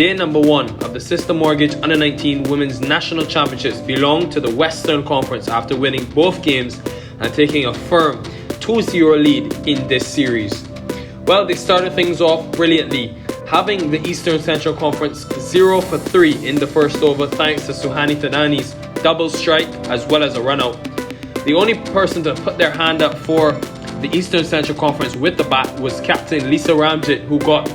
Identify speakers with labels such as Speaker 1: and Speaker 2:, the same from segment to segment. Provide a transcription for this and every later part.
Speaker 1: Day number 1 of the Sistar Mortgage Under-19 Women's National Championships belonged to the Western Conference after winning both games and taking a firm 2-0 lead in this series. Well, they started things off brilliantly, having the Eastern Central Conference 0 for 3 in the first over thanks to Suhani Tadani's double strike as well as a run-out. The only person to put their hand up for the Eastern Central Conference with the bat was captain Lisa Ramjit, who got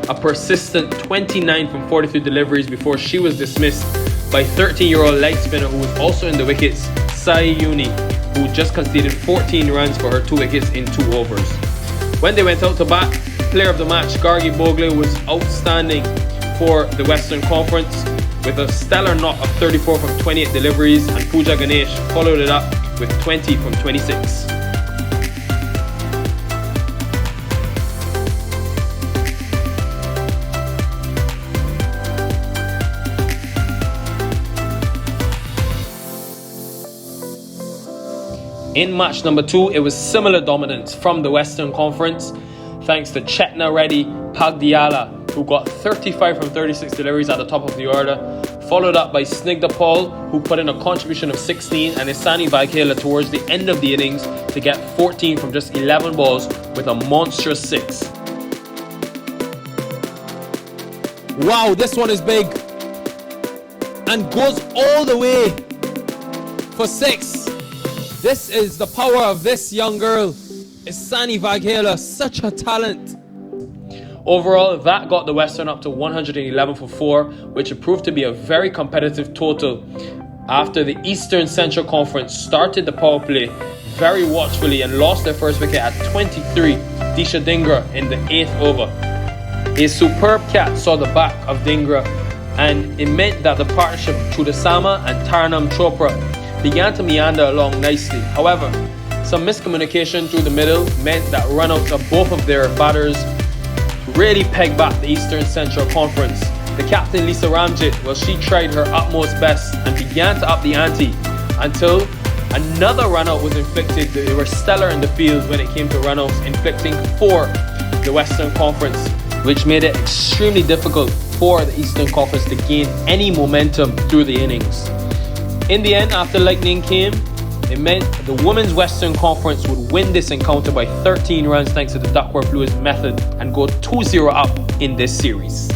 Speaker 1: a persistent 29 from 43 deliveries before she was dismissed by 13-year-old leg spinner who was also in the wickets, Sai Yuni, who just conceded 14 runs for her 2 wickets in 2 overs. When they went out to bat, player of the match Gargi Bogle was outstanding for the Western Conference with a stellar knock of 34 from 28 deliveries, and Pooja Ganesh followed it up with 20 from 26. In match number 2, it was similar dominance from the Western Conference, thanks to Chetna Reddy Pagdiala, who got 35 from 36 deliveries at the top of the order, followed up by Snigdha Paul, who put in a contribution of 16, and Isani Vaghela towards the end of the innings to get 14 from just 11 balls with a monstrous 6.
Speaker 2: Wow, this one is big and goes all the way for 6. This is the power of this young girl, Isani Vaghela, such a talent.
Speaker 1: Overall, that got the Western up to 111 for 4, which proved to be a very competitive total after the Eastern Central Conference started the power play very watchfully and lost their first wicket at 23, Disha Dhingra, in the 8th over. A superb catch saw the back of Dhingra, and it meant that the partnership Chudasama and Taranam Chopra began to meander along nicely. However, some miscommunication through the middle meant that runouts of both of their batters really pegged back the Eastern Central Conference. The captain Lisa Ramjit, well, she tried her utmost best and began to up the ante until another runout was inflicted. They were stellar in the field when it came to runouts, inflicting 4 the Western Conference, which made it extremely difficult for the Eastern Conference to gain any momentum through the innings. In the end, after lightning came, it meant the Women's Western Conference would win this encounter by 13 runs thanks to the Duckworth Lewis method and go 2-0 up in this series.